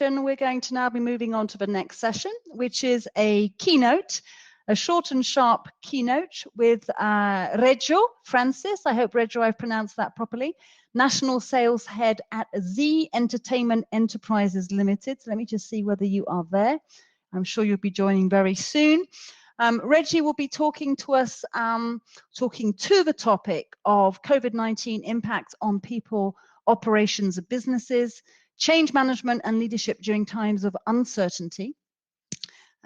we're going to now be moving on to the next session, which is a keynote, a short and sharp keynote with Rejo Francis. I hope, Rejo, I've pronounced that properly. National Sales Head at Zee Entertainment Enterprises Limited. So let me just see whether you are there. I'm sure you'll be joining very soon. Reggie will be talking to us, talking to the topic of COVID-19 impacts on people, operations of businesses, change management and leadership during times of uncertainty.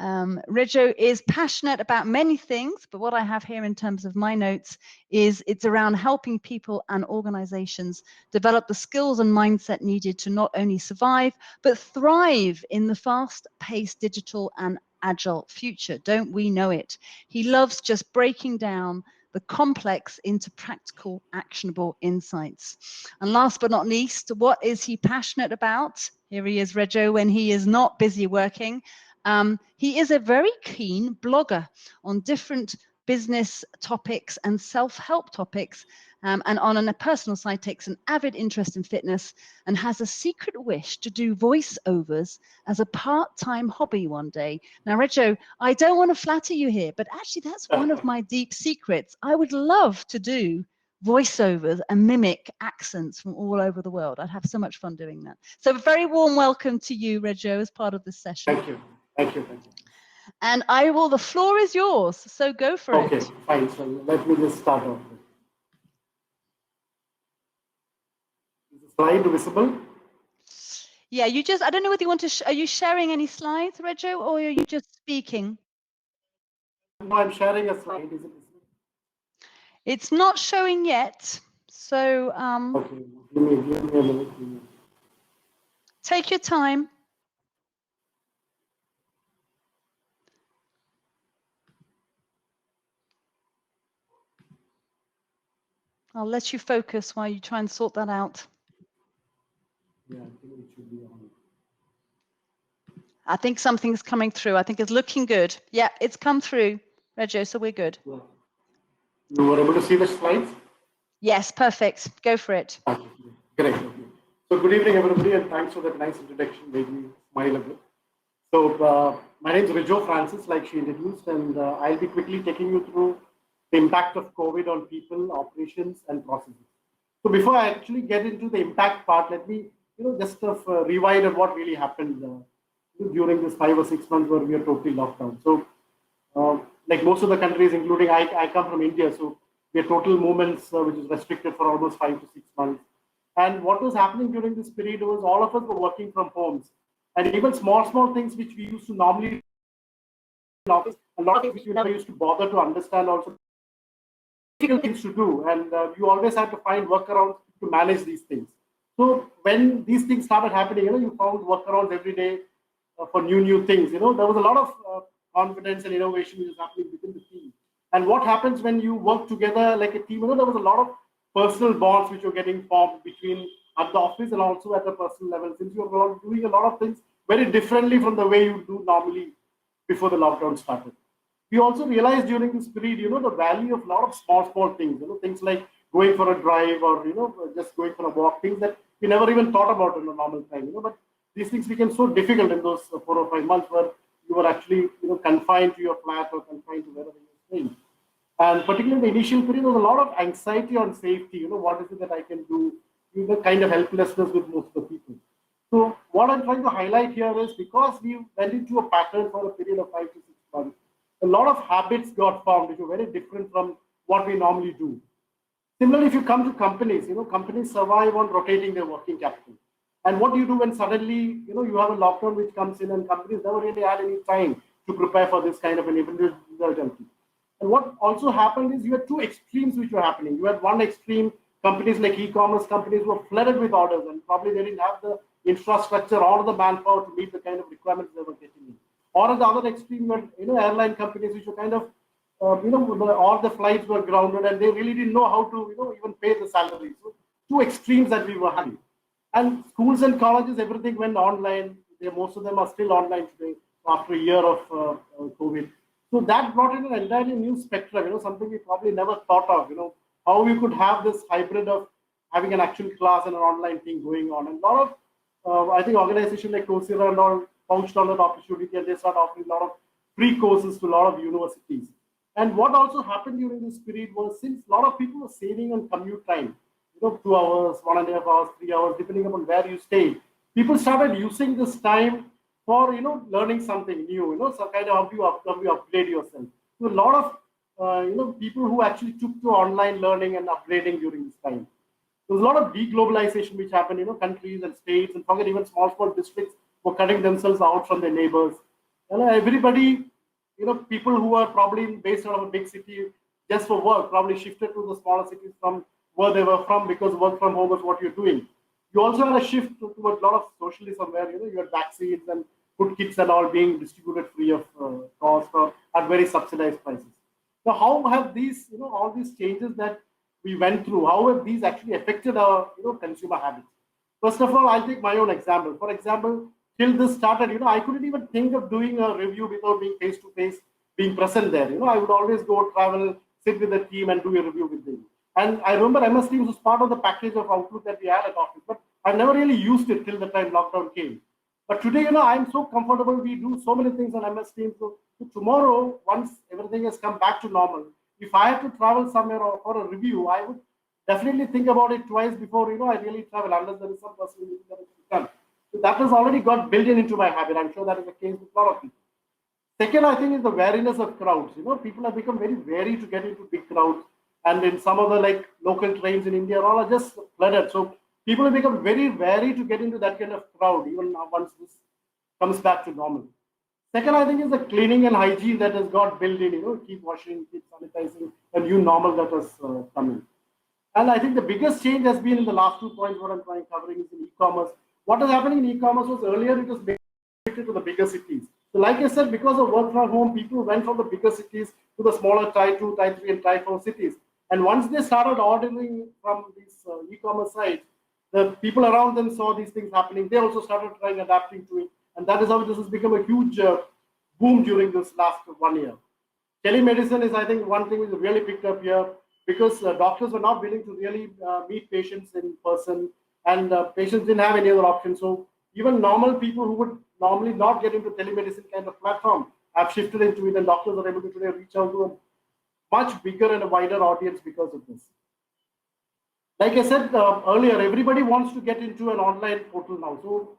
Rejo is passionate about many things, but what I have here in terms of my notes is it's around helping people and organizations develop the skills and mindset needed to not only survive, but thrive in the fast-paced digital and agile future. Don't we know it? He loves just breaking down the complex into practical, actionable insights. And last but not least, what is he passionate about? Here he is, Rejo, when he is not busy working. He is a very keen blogger on different business topics and self-help topics, and on a personal side takes an avid interest in fitness and has a secret wish to do voiceovers as a part-time hobby one day. Now, Rejo, I don't want to flatter you here, but actually that's one of my deep secrets. I would love to do voiceovers and mimic accents from all over the world. I'd have so much fun doing that. So a very warm welcome to you, Rejo, as part of this session. Thank you. Thank you. Thank you. And the floor is yours, so go for it. Okay, fine. So let me just start off. Is the slide visible? Yeah, I don't know whether you want to, are you sharing any slides, Rejo, or are you just speaking? No, I'm sharing a slide. Is it visible? It's not showing yet, so okay, give me a minute. Take your time. I'll let you focus while you try and sort that out. Yeah, I think it should be on. I think something's coming through. I think it's looking good. Yeah, it's come through, Rejo, so we're good. Yeah. You were able to see the slides? Yes, perfect. Go for it. Okay, great. Okay. So good evening, everybody, and thanks for that nice introduction. Made me smile a bit. So my name is Rejo Francis, like she introduced, and I'll be quickly taking you through the impact of COVID on people, operations, and processes. So before I actually get into the impact part, let me just rewind on what really happened during this 5 or 6 months where we are totally locked down. So like most of the countries, including I come from India, so we have total movements which is restricted for almost 5 to 6 months. And what was happening during this period was all of us were working from homes, and even small things which we used to normally do in office, a lot of things which we never used to bother to understand, also difficult things to do, and you always have to find workarounds to manage these things. So when these things started happening, you found workarounds every day for new things. There was a lot of confidence and innovation which is happening within the team. And what happens when you work together like a team? There was a lot of personal bonds which were getting formed between at the office and also at the personal level, since you are doing a lot of things very differently from the way you do normally before the lockdown started. We also realized during this period, the value of a lot of small things, things like going for a drive or, just going for a walk, things that we never even thought about in a normal time, but these things became so difficult in those 4 or 5 months where you were actually, confined to your flat or confined to wherever you were staying. And particularly in the initial period, there was a lot of anxiety on safety, what is it that I can do, kind of helplessness with most of the people. So what I'm trying to highlight here is because we went into a pattern for a period of 5 to 6 months, a lot of habits got formed which are very different from what we normally do. Similarly, if you come to companies, companies survive on rotating their working capital. And what do you do when suddenly, you have a lockdown which comes in and companies never really had any time to prepare for this kind of an emergency. And what also happened is you had two extremes which were happening. You had one extreme, companies like e-commerce companies were flooded with orders and probably they didn't have the infrastructure or the manpower to meet the kind of requirements they were getting in. Or at the other extreme, airline companies which were kind of, all the flights were grounded and they really didn't know how to, even pay the salaries. So two extremes that we were having. And schools and colleges, everything went online. Most of them are still online today after a year of COVID. So that brought in an entirely new spectrum, something we probably never thought of, how we could have this hybrid of having an actual class and an online thing going on. And a lot I think organizations like Coursera and all pounched on that opportunity, and they start offering a lot of free courses to a lot of universities. And what also happened during this period was, since a lot of people were saving on commute time, 2 hours, 1.5 hours, 3 hours, depending upon where you stay, people started using this time for learning something new, some kind of how you upgrade yourself. So a lot of people who actually took to online learning and upgrading during this time. There was a lot of deglobalization which happened, countries and states, and forget even small districts were cutting themselves out from their neighbors. Everybody, people who are probably based out of a big city just for work probably shifted to the smaller cities from where they were from, because work from home is what you're doing. You also had a shift towards a lot of socialism where you had vaccines and food kits and all being distributed free of cost or at very subsidized prices. So how have these, all these changes that we went through, how have these actually affected our, consumer habits? First of all, I'll take my own example. For example, till this started, I couldn't even think of doing a review without being face to face, being present there. I would always go travel, sit with the team, and do a review with them. And I remember MS Teams was part of the package of Outlook that we had at office, but I never really used it till the time lockdown came. But today, I'm so comfortable. We do so many things on MS Teams. So tomorrow, once everything has come back to normal, if I had to travel somewhere or for a review, I would definitely think about it twice before I really travel, unless there is some possibility that it will done. So that has already got built into my habit. I'm sure that is the case with a lot of people. Second, I think, is the wariness of crowds. People have become very wary to get into big crowds, and in some of the local trains in India, all are just flooded. So people have become very wary to get into that kind of crowd, even now once this comes back to normal. Second, I think, is the cleaning and hygiene that has got built in. Keep washing, keep sanitizing, a new normal that has come in. And I think the biggest change has been in the last 2 points. What I'm trying covering is in e-commerce. What is happening in e-commerce was, earlier it was to the bigger cities. So like I said, because of work from home, people went from the bigger cities to the smaller Tier 2, Tier 3, and Tier 4 cities. And once they started ordering from these e-commerce sites, the people around them saw these things happening. They also started trying adapting to it. And that is how this has become a huge boom during this last 1 year. Telemedicine is, I think, one thing which really picked up here, because doctors were not willing to really meet patients in person, and patients didn't have any other option. So even normal people who would normally not get into telemedicine kind of platform have shifted into it, and doctors are able to today reach out to a much bigger and a wider audience because of this. Like I said earlier, everybody wants to get into an online portal now. So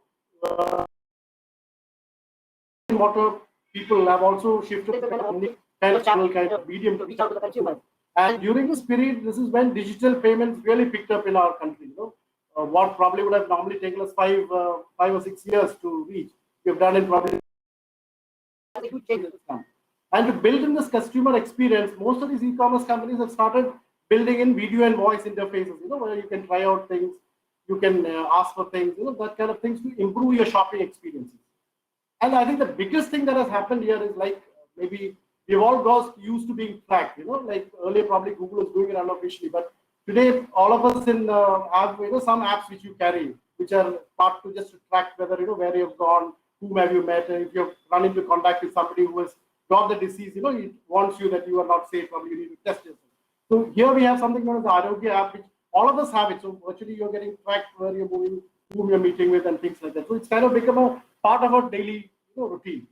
what people have also shifted to kind of channel, kind of medium to reach out to the consumer. And during this period, this is when digital payments really picked up in our country. What probably would have normally taken us 5 or 6 years to reach, we have done in probably a huge change. And to build in this customer experience, most of these e-commerce companies have started building in video and voice interfaces, where you can try out things, you can ask for things, that kind of things to improve your shopping experiences. And I think the biggest thing that has happened here is, maybe we've all got used to being tracked, like earlier probably Google was doing it unofficially, but today all of us have some apps which you carry, which are part to just to track whether where you've gone, whom have you met, and if you've run into contact with somebody who has got the disease, it warns you that you are not safe, or you need to test yourself. So here we have something known as the Arogya app, which all of us have it. So virtually you're getting tracked where you're moving, whom you're meeting with, and things like that. So it's kind of become a part of our daily routine.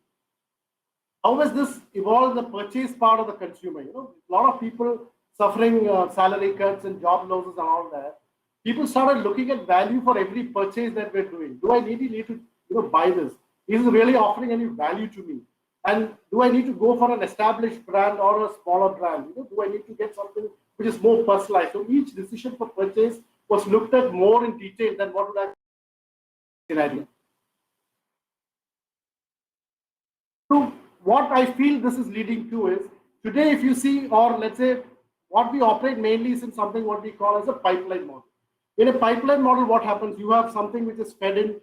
How has this evolved the purchase part of the consumer? A lot of people suffering salary cuts and job losses and all that. People started looking at value for every purchase that we're doing. Do I need to buy this? Is it really offering any value to me? And do I need to go for an established brand or a smaller brand? Do I need to get something which is more personalized? So each decision for purchase was looked at more in detail than what would have been an idea. So what I feel this is leading to is, today if you see, or let's say what we operate mainly is in something what we call as a pipeline model. In a pipeline model, what happens? You have something which is fed in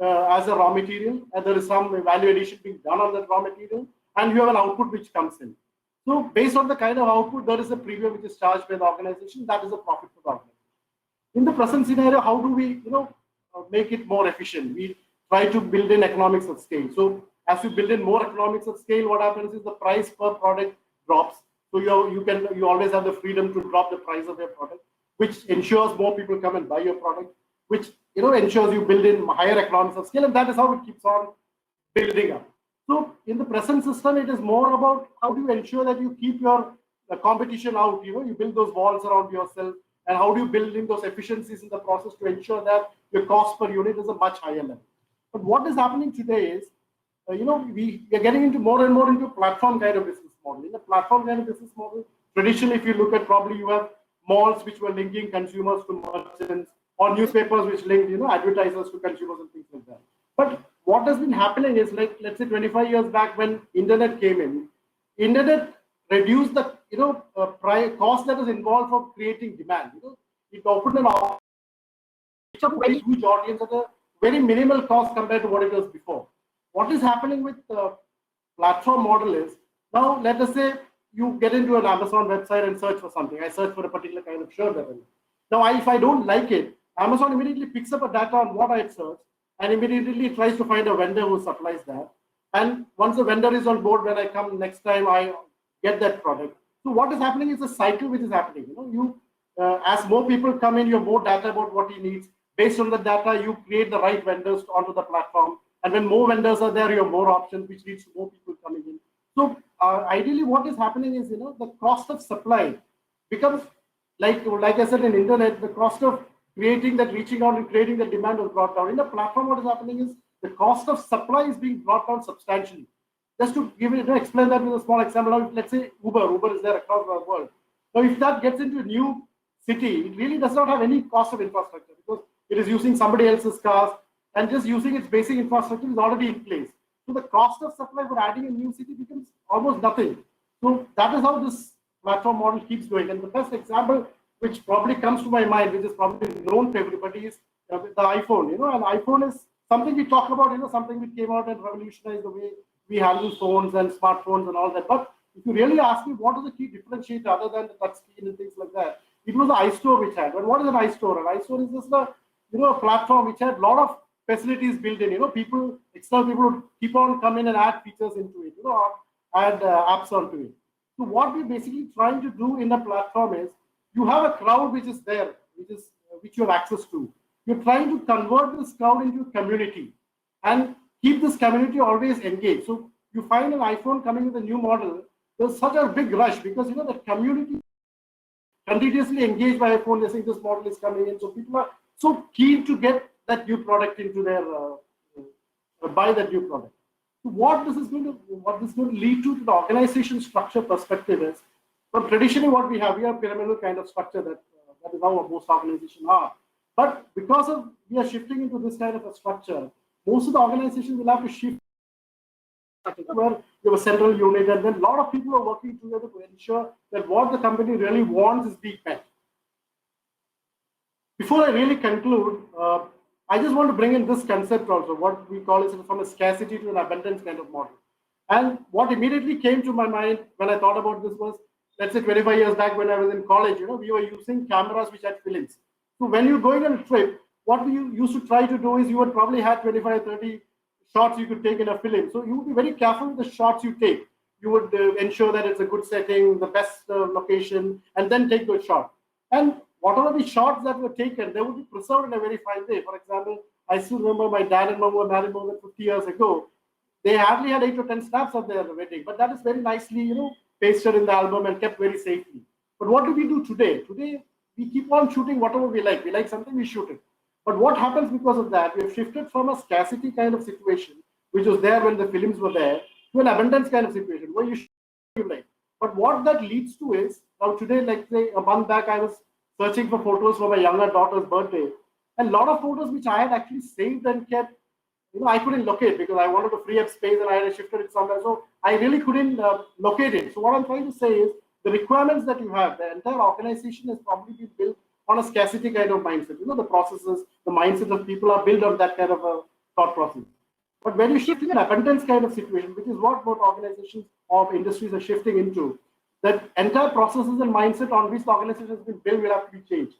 as a raw material, and there is some value addition being done on that raw material, and you have an output which comes in. So based on the kind of output, there is a premium which is charged by the organization. That is a profit for the organization. In the present scenario, how do we make it more efficient? We try to build in economics of scale. So as you build in more economics of scale, what happens is the price per product drops. So you always have the freedom to drop the price of your product, which ensures more people come and buy your product. which ensures you build in higher economies of scale, and that is how it keeps on building up. So in the present system, it is more about how do you ensure that you keep your competition out. You build those walls around yourself, and how do you build in those efficiencies in the process to ensure that your cost per unit is a much higher level. But what is happening today is, we are getting into more and more into platform kind of business model. In the platform kind of business model, traditionally, if you look at, probably you have malls which were linking consumers to merchants, or newspapers which linked advertisers to consumers and things like that. But what has been happening is, like, let's say 25 years back when internet came in, internet reduced the cost that is involved for creating demand. It opened an option, a very huge audience at a very minimal cost compared to what it was before. What is happening with the platform model is, now let us say you get into an Amazon website and search for something. I search for a particular kind of shirt that I like. Now, if I don't like it, Amazon immediately picks up a data on what I searched and immediately tries to find a vendor who supplies that. And once the vendor is on board, when I come next time, I get that product. So what is happening is a cycle which is happening. As more people come in, you have more data about what he needs. Based on the data, you create the right vendors onto the platform. And when more vendors are there, you have more options, which leads to more people coming in. So ideally, what is happening is, the cost of supply becomes, like I said, in internet, the cost of creating that, reaching out and creating the demand was brought down. In the platform, what is happening is the cost of supply is being brought down substantially. Just to explain that with a small example, let's say Uber is there across the world. Now, if that gets into a new city, it really does not have any cost of infrastructure, because it is using somebody else's cars, and just using its basic infrastructure is already in place. So the cost of supply for adding a new city becomes almost nothing. So that is how this platform model keeps going. And the best example, which probably comes to my mind, which is probably known to everybody, is the iPhone. And iPhone is something we talk about, something which came out and revolutionized the way we handle phones and smartphones and all that. But if you really ask me what is the key differentiator other than the touch screen and things like that, it was the iStore which had. And what is an iStore? An iStore is just a platform which had a lot of facilities built in. External people would keep on come in and add features into it, or add apps onto it. So what we're basically trying to do in the platform is, you have a crowd which is there, which you have access to. You're trying to convert this crowd into a community and keep this community always engaged. So you find an iPhone coming with a new model, there's such a big rush, because the community continuously engaged by iPhone. They're saying this model is coming in, so people are so keen to get that new product into their buy that new product. So what this is going to lead to the organization structure perspective is, from traditionally what we have a pyramidal kind of structure that is how most organizations are. But because we are shifting into this kind of a structure, most of the organizations will have to shift where you have a central unit, and then a lot of people are working together to ensure that what the company really wants is being met. Before I really conclude, I just want to bring in this concept also, what we call is from a scarcity to an abundance kind of model. And what immediately came to my mind when I thought about this was, let's say 25 years back when I was in college, we were using cameras which had films. So when you're going on a trip, what we used to try to do is, you would probably have 25, 30 shots you could take in a film. So you would be very careful with the shots you take. You would ensure that it's a good setting, the best location, and then take those shots. And whatever the shots that were taken, they would be preserved in a very fine way. For example, I still remember my dad and mom were married more than 50 years ago. They hardly had 8 or 10 snaps of their wedding, but that is very nicely, pasted in the album and kept very safely. But what do we do today? Today, we keep on shooting whatever we like. We like something, we shoot it. But what happens because of that? We have shifted from a scarcity kind of situation, which was there when the films were there, to an abundance kind of situation where you shoot what you like. But what that leads to is, now today, like say a month back, I was searching for photos for my younger daughter's birthday. And a lot of photos which I had actually saved and kept, I couldn't locate because I wanted to free up space and I had shifted it somewhere. So I really couldn't locate it. So what I'm trying to say is, the requirements that you have, the entire organization has probably been built on a scarcity kind of mindset. The processes, the mindset of people are built on that kind of a thought process. But when you shift in an abundance kind of situation, which is what both organizations of industries are shifting into, that entire processes and mindset on which the organization has been built will have to be changed.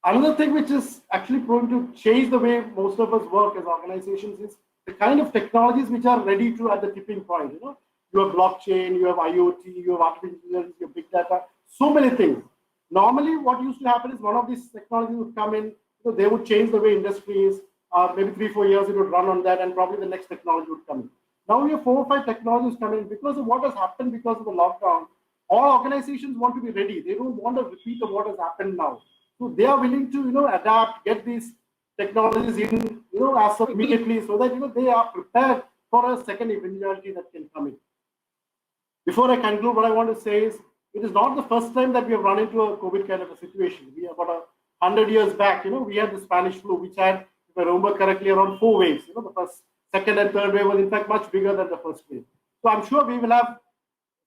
Another thing which is actually going to change the way most of us work as organizations is the kind of technologies which are ready to at the tipping point. You have blockchain, you have IoT, you have artificial intelligence, you have big data, so many things. Normally, what used to happen is one of these technologies would come in, they would change the way industry is. Maybe 3-4 years it would run on that, and probably the next technology would come in. Now we have 4 or 5 technologies coming in because of what has happened because of the lockdown. All organizations want to be ready. They don't want a repeat of what has happened now. So they are willing to adapt, get these technologies in as of immediately, so that they are prepared for a second eventuality that can come in. Before I conclude, what I want to say is it is not the first time that we have run into a COVID kind of a situation. We about 100 years back, we had the Spanish flu, which had, if I remember correctly, around 4 waves. The first, second, and third wave was in fact much bigger than the first wave. So I'm sure we will have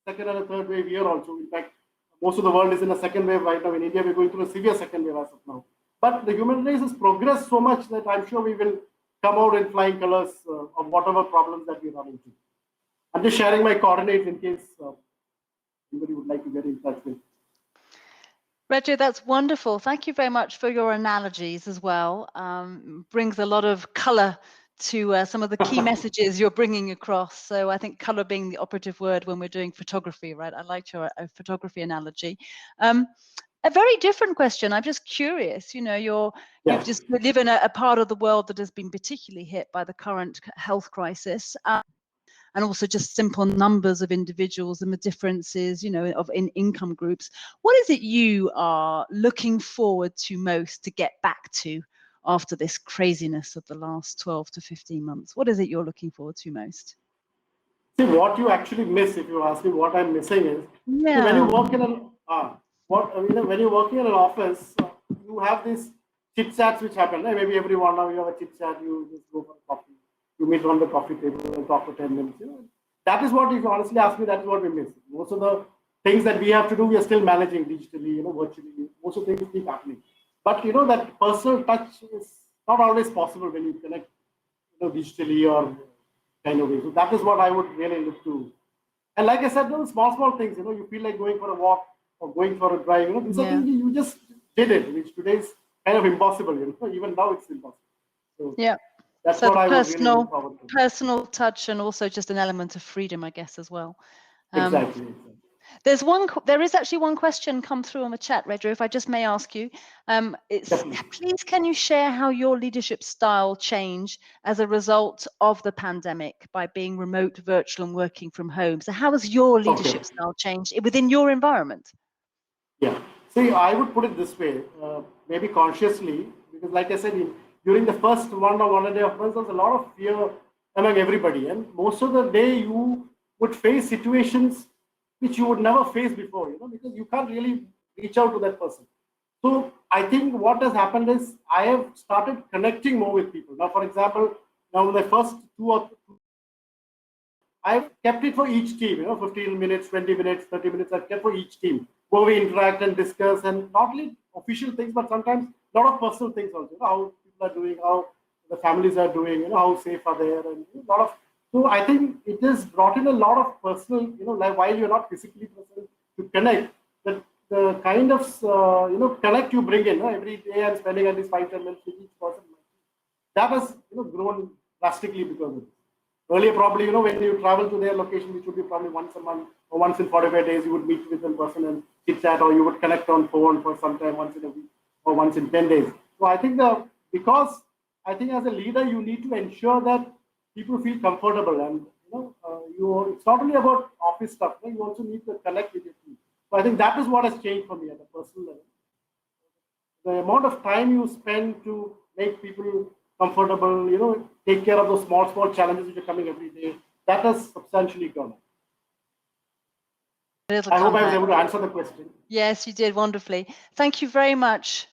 second and a third wave here also. In fact, most of the world is in a second wave right now. In India, we're going through a severe second wave as of now. But the human race has progressed so much that I'm sure we will come out in flying colors of whatever problems that we run into. I'm just sharing my coordinates in case anybody would like to get in touch with. Rejo, that's wonderful. Thank you very much for your analogies as well. Brings a lot of color to some of the key messages you're bringing across. So I think color being the operative word when we're doing photography, right? I liked your photography analogy. A very different question. I'm just curious. You just live in a part of the world that has been particularly hit by the current health crisis. And also just simple numbers of individuals and the differences, in income groups. What is it you are looking forward to most to get back to after this craziness of the last 12 to 15 months? What is it you're looking forward to most? See, what you actually miss, if you ask me what I'm missing is, when you work in when you're working in an office, you have these chit chats which happen. Maybe every 1 hour you have a chit chat, you just go for a coffee. You meet on the coffee table and talk for 10 minutes. That is what, if you honestly ask me, that is what we miss. Most of the things that we have to do, we are still managing digitally, virtually. Most of the things keep happening. But that personal touch is not always possible when you connect, digitally or kind of way. So that is what I would really look to. And like I said, those small things. You feel like going for a walk or going for a drive. These are things you just did it, which today is kind of impossible. Even now it's impossible. So, yeah. That's so what I would really look forward to. Personal touch, and also just an element of freedom, I guess, as well. Exactly. There is actually one question come through on the chat, Rejo, if I just may ask you. Please, can you share how your leadership style changed as a result of the pandemic by being remote, virtual, and working from home? So how has your leadership style changed within your environment? Yeah. See, I would put it this way, maybe consciously, because like I said, during the first 1 or 1.5 months, there was a lot of fear among everybody. And most of the day, you would face situations which you would never face before, because you can't really reach out to that person. So I think what has happened is I have started connecting more with people. Now, for example, now the first 2 or 3, I've kept it for each team, 15 minutes, 20 minutes, 30 minutes, I've kept for each team, where we interact and discuss, and not only official things, but sometimes a lot of personal things also, how people are doing, how the families are doing, how safe are they, and a lot of. So I think it has brought in a lot of personal, like while you're not physically present, to connect, the kind of, connect you bring in, every day I'm spending at least 5-10 minutes with each person. That has, grown drastically because of it. Earlier, probably, when you travel to their location, which would be probably once a month or once in 45 days, you would meet with them person and chit chat, or you would connect on phone for some time, once in a week or once in 10 days. So I think because I think as a leader, you need to ensure that people feel comfortable, and it's not only about office stuff. You also need to connect with your team. So I think that is what has changed for me at a personal level. The amount of time you spend to make people comfortable, take care of those small challenges which are coming every day, that has substantially gone up. I hope I was able to answer the question. Yes, you did wonderfully. Thank you very much,